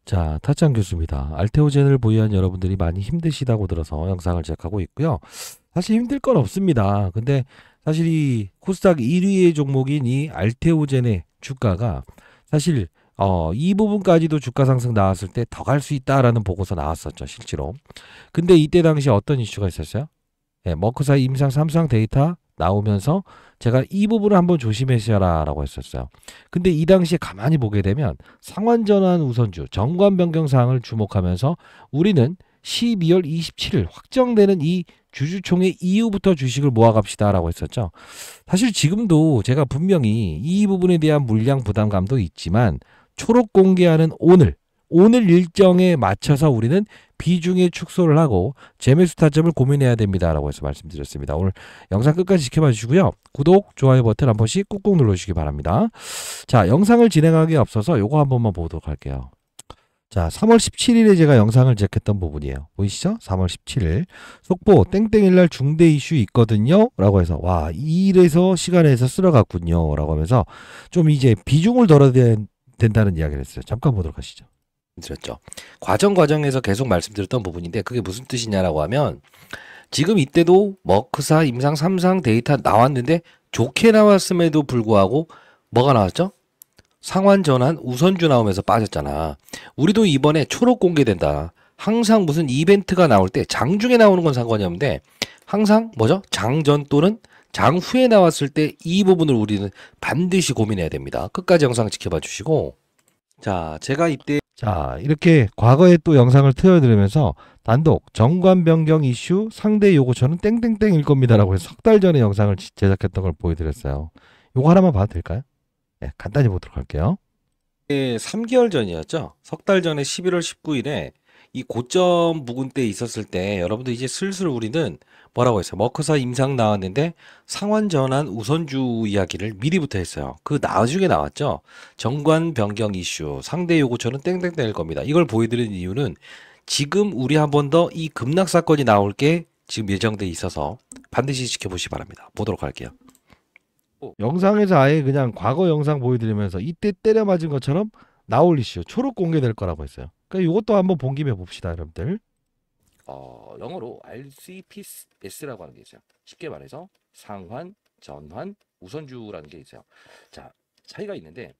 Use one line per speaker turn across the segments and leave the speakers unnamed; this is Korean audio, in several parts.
자, 타짱 교수입니다. 알테오젠을 보유한 여러분들이 많이 힘드시다고 들어서 영상을 제작하고 있고요. 사실 힘들 건 없습니다. 근데 사실 이 코스닥 1위의 종목인 이 알테오젠의 주가가 사실 이 부분까지도 주가 상승 나왔을 때 더 갈 수 있다라는 보고서 나왔었죠, 실제로. 근데 이때 당시 어떤 이슈가 있었어요? 예, 머크사 임상 3상 데이터 나오면서 제가 이 부분을 한번 조심하셔라 라고 했었어요. 근데 이 당시에 가만히 보게 되면 상환전환 우선주 정관 변경 사항을 주목하면서 우리는 12월 27일 확정되는 이 주주총회 이후부터 주식을 모아갑시다 라고 했었죠. 사실 지금도 제가 분명히 이 부분에 대한 물량 부담감도 있지만 초록 공개하는 오늘 일정에 맞춰서 우리는 비중의 축소를 하고 재매수 타점을 고민해야 됩니다라고 해서 말씀드렸습니다. 오늘 영상 끝까지 지켜봐 주시고요. 구독, 좋아요 버튼 한 번씩 꾹꾹 눌러주시기 바랍니다. 자, 영상을 진행하기에 앞서서 요거 한 번만 보도록 할게요. 자, 3월 17일에 제가 영상을 제작했던 부분이에요. 보이시죠? 3월 17일 속보 땡땡일날 중대 이슈 있거든요 라고 해서 와, 이 일에서 시간에서 쓸어갔군요 라고 하면서 좀 이제 비중을 덜어야 된다는 이야기를 했어요. 잠깐 보도록 하시죠. 드렸죠. 과정에서 계속 말씀드렸던 부분인데 그게 무슨 뜻이냐라고 하면 지금 이때도 머크사 임상 3상 데이터 나왔는데 좋게 나왔음에도 불구하고 뭐가 나왔죠? 상환 전환 우선주 나오면서 빠졌잖아. 우리도 이번에 초록 공개된다. 항상 무슨 이벤트가 나올 때 장중에 나오는 건 상관이 없는데 항상 뭐죠? 장전 또는 장후에 나왔을 때 이 부분을 우리는 반드시 고민해야 됩니다. 끝까지 영상 지켜봐 주시고 자, 제가 이때 자, 이렇게 과거에 또 영상을 틀어드리면서 단독 정관 변경 이슈 상대 요구처는 땡땡땡일 겁니다라고 해서 석 달 전에 영상을 제작했던 걸 보여드렸어요. 요거 하나만 봐도 될까요? 네, 간단히 보도록 할게요. 3개월 전이었죠. 석 달 전에 11월 19일에 이 고점 부근 때 있었을 때 여러분들 이제 슬슬 우리는 뭐라고 했어요? 머크사 임상 나왔는데 상환 전환 우선주 이야기를 미리부터 했어요. 그 나중에 나왔죠. 정관 변경 이슈 상대 요구처는 땡땡땡일 겁니다. 이걸 보여드리는 이유는 지금 우리 한 번 더 이 급락 사건이 나올 게 지금 예정돼 있어서 반드시 지켜보시기 바랍니다. 보도록 할게요. 영상에서 아예 그냥 과거 영상 보여드리면서 이때 때려 맞은 것처럼 나올 이슈 초록 공개될 거라고 했어요. 그러니까 이것도 한번 본 김에 봅시다, 여러분들. 영어로 RCPS라고 하는 게 있어요. 쉽게 말해서 상환, 전환, 우선주라는 게 있어요. 자, 차이가 있는데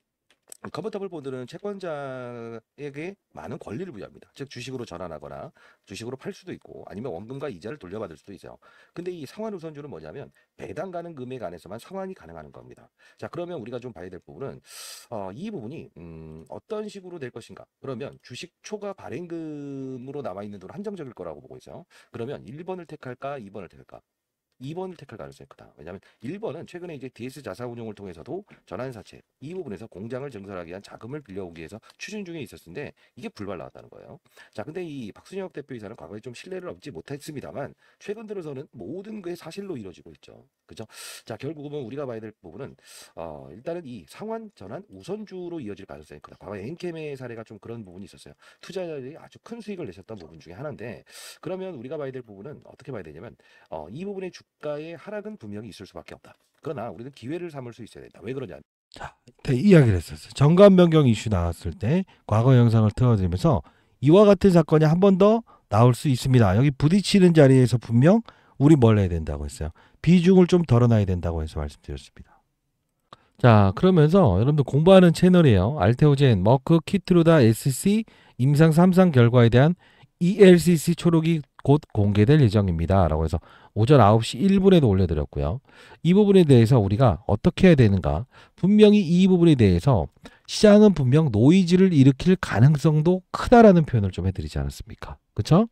컨버터블 본드는 채권자에게 많은 권리를 부여합니다. 즉 주식으로 전환하거나 주식으로 팔 수도 있고 아니면 원금과 이자를 돌려받을 수도 있어요. 근데 이 상환 우선주는 뭐냐면 배당 가능 금액 안에서만 상환이 가능한 겁니다. 자, 그러면 우리가 좀 봐야 될 부분은 이 부분이 어떤 식으로 될 것인가. 그러면 주식 초과 발행금으로 남아있는 돈 한정적일 거라고 보고 있어요. 그러면 1번을 택할까 2번을 택할까. 2번을 택할 가능성이 크다. 왜냐하면 1번은 최근에 이제 DS 자사운용을 통해서도 전환사채 이 부분에서 공장을 증설하기 위한 자금을 빌려오기 위해서 추진 중에 있었는데 이게 불발 나왔다는 거예요. 자, 근데 이 박순혁 대표이사는 과거에 좀 신뢰를 얻지 못했습니다만 최근 들어서는 모든 게 사실로 이루어지고 있죠. 그죠? 자, 결국은 우리가 봐야 될 부분은 일단은 이 상환 전환 우선주로 이어질 가능성이 크다. 과거 엔캠의 사례가 좀 그런 부분이 있었어요. 투자자들이 아주 큰 수익을 내셨던 부분 중에 하나인데 그러면 우리가 봐야 될 부분은 어떻게 봐야 되냐면 이 부분의 주가의 하락은 분명히 있을 수밖에 없다. 그러나 우리는 기회를 삼을 수 있어야 된다. 왜 그러냐? 자, 이야기를 했었어요. 정관 변경 이슈 나왔을 때 과거 영상을 틀어드리면서 이와 같은 사건이 한 번 더 나올 수 있습니다. 여기 부딪히는 자리에서 분명 우리 뭘 해야 된다고 했어요. 비중을 좀 덜어놔야 된다고 해서 말씀드렸습니다. 자, 그러면서 여러분들 공부하는 채널이에요. 알테오젠, 머크, 키트루다, SC, 임상 3상 결과에 대한 ELCC 초록이 곧 공개될 예정입니다. 라고 해서 오전 9시 1분에도 올려드렸고요. 이 부분에 대해서 우리가 어떻게 해야 되는가. 분명히 이 부분에 대해서 시장은 분명 노이즈를 일으킬 가능성도 크다라는 표현을 좀 해드리지 않았습니까? 그쵸?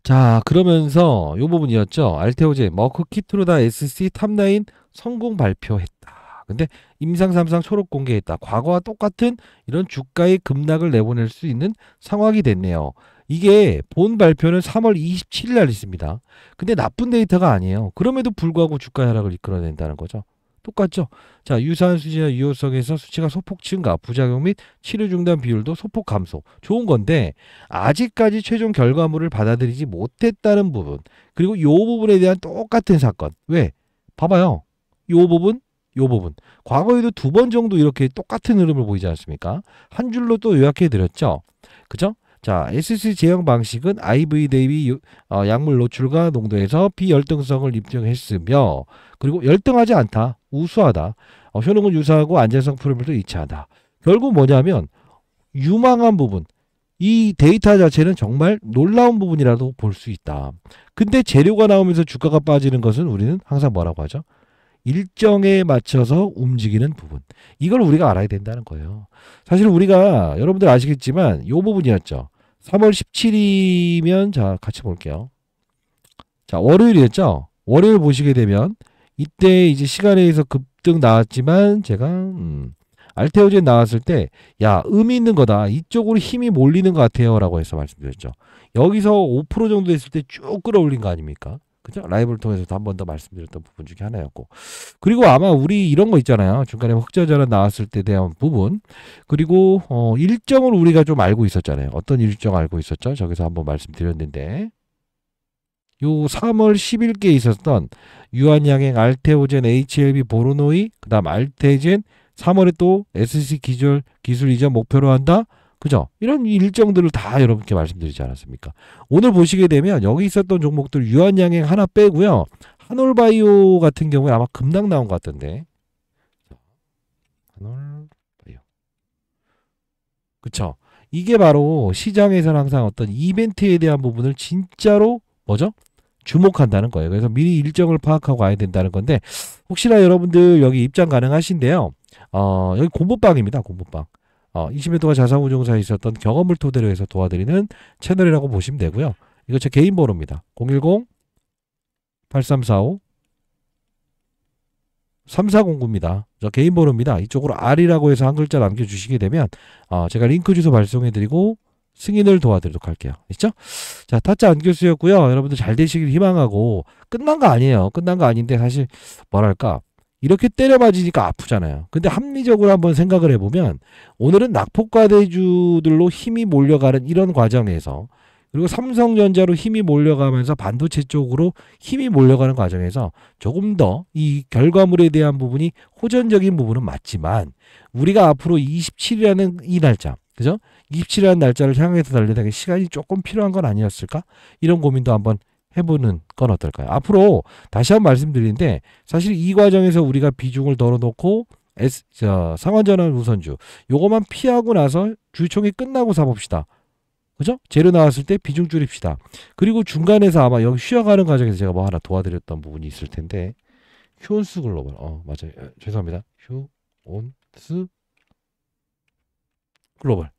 자, 그러면서 이 부분이었죠. 알테오젠, 머크, 키트루다, SC, 탑9 성공 발표했다. 근데 임상 3상 초록 공개했다. 과거와 똑같은 이런 주가의 급락을 내보낼 수 있는 상황이 됐네요. 이게 본 발표는 3월 27일 날 있습니다. 근데 나쁜 데이터가 아니에요. 그럼에도 불구하고 주가 하락을 이끌어낸다는 거죠. 똑같죠? 자, 유사한 수치나 유효성에서 수치가 소폭 증가, 부작용 및 치료 중단 비율도 소폭 감소. 좋은 건데 아직까지 최종 결과물을 받아들이지 못했다는 부분. 그리고 이 부분에 대한 똑같은 사건. 왜? 봐봐요. 이 부분 요 부분. 과거에도 2번 정도 이렇게 똑같은 흐름을 보이지 않습니까? 한 줄로 또 요약해 드렸죠. 그죠? 자, SC 제형 방식은 IV 대비 약물 노출과 농도에서 비열등성을 입증했으며, 그리고 열등하지 않다, 우수하다, 효능은 유사하고 안전성 프로필도 일치하다. 결국 뭐냐면 유망한 부분, 이 데이터 자체는 정말 놀라운 부분이라도 볼 수 있다. 근데 재료가 나오면서 주가가 빠지는 것은 우리는 항상 뭐라고 하죠? 일정에 맞춰서 움직이는 부분. 이걸 우리가 알아야 된다는 거예요. 사실 우리가 여러분들 아시겠지만 이 부분이었죠. 3월 17일이면 자 같이 볼게요. 자, 월요일이었죠. 월요일 보시게 되면 이때 이제 시간에 의해서 급등 나왔지만 제가 알테오젠 나왔을 때 야, 의미 있는 거다. 이쪽으로 힘이 몰리는 것 같아요. 라고 해서 말씀드렸죠. 여기서 5% 정도 됐을 때 쭉 끌어올린 거 아닙니까? 그죠? 라이브를 통해서도 한 번 더 말씀드렸던 부분 중에 하나였고. 그리고 아마 우리 이런 거 있잖아요. 중간에 흑자 전환 나왔을 때 대한 부분. 그리고 일정을 우리가 좀 알고 있었잖아요. 어떤 일정 알고 있었죠? 저기서 한번 말씀드렸는데. 요 3월 10일께 있었던 유한양행 알테오젠 HLB 보르노이 그다음 알테젠 3월에 또 SC 기술 이전 목표로 한다. 그죠? 이런 일정들을 다 여러분께 말씀드리지 않았습니까? 오늘 보시게 되면 여기 있었던 종목들 유한양행 하나 빼고요. 한올바이오 같은 경우에 아마 급락 나온 것 같던데. 한올바이오. 그쵸? 이게 바로 시장에서는 항상 어떤 이벤트에 대한 부분을 진짜로 뭐죠? 주목한다는 거예요. 그래서 미리 일정을 파악하고 와야 된다는 건데 혹시나 여러분들 여기 입장 가능하신데요. 여기 공부방입니다. 공부방. 20년 동안 자산운용사에 있었던 경험을 토대로 해서 도와드리는 채널이라고 보시면 되고요. 이거 제 개인 번호입니다. 010-8345 3409입니다. 저 개인 번호입니다. 이쪽으로 R이라고 해서 한 글자 남겨주시게 되면 제가 링크 주소 발송해드리고 승인을 도와드리도록 할게요. 있죠? 자, 타짜 안교수였고요. 여러분들 잘 되시길 희망하고 끝난 거 아니에요. 끝난 거 아닌데 사실 뭐랄까 이렇게 때려 맞으니까 아프잖아요. 근데 합리적으로 한번 생각을 해보면 오늘은 낙폭과대주들로 힘이 몰려가는 이런 과정에서 그리고 삼성전자로 힘이 몰려가면서 반도체 쪽으로 힘이 몰려가는 과정에서 조금 더 이 결과물에 대한 부분이 호전적인 부분은 맞지만 우리가 앞으로 27이라는 이 날짜, 그죠? 27이라는 날짜를 향해서 달려가는 시간이 조금 필요한 건 아니었을까? 이런 고민도 한번 해보는 건 어떨까요? 앞으로 다시 한번 말씀드리는데 사실 이 과정에서 우리가 비중을 덜어놓고 상환전환 우선주 요거만 피하고 나서 주총이 끝나고 사봅시다. 그죠? 재료 나왔을 때 비중 줄입시다. 그리고 중간에서 아마 여기 쉬어가는 과정에서 제가 뭐 하나 도와드렸던 부분이 있을 텐데 휴온스 글로벌 맞아요. 죄송합니다. 휴온스 글로벌.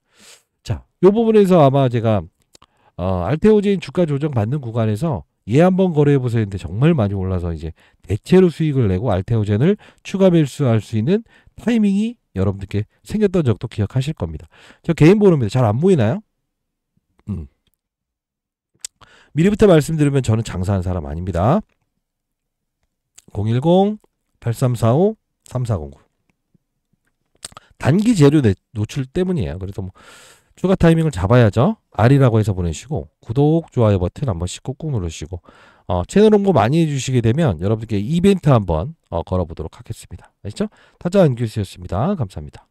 자, 요 부분에서 아마 제가 알테오젠 주가 조정 받는 구간에서 얘 한번 거래해 보세요 했는데 정말 많이 올라서 이제 대체로 수익을 내고 알테오젠을 추가 매수할 수 있는 타이밍이 여러분들께 생겼던 적도 기억하실 겁니다. 저 개인 번호입니다. 잘 안 보이나요? 미리부터 말씀드리면 저는 장사하는 사람 아닙니다. 010-8345-3409 단기 재료 노출 때문이에요. 그래서 뭐 추가 타이밍을 잡아야죠. R이라고 해서 보내시고 구독, 좋아요 버튼 한 번씩 꾹꾹 누르시고 채널 홍보 많이 해주시게 되면 여러분들께 이벤트 한번 걸어보도록 하겠습니다. 아시죠? 타짜 안규수였습니다. 감사합니다.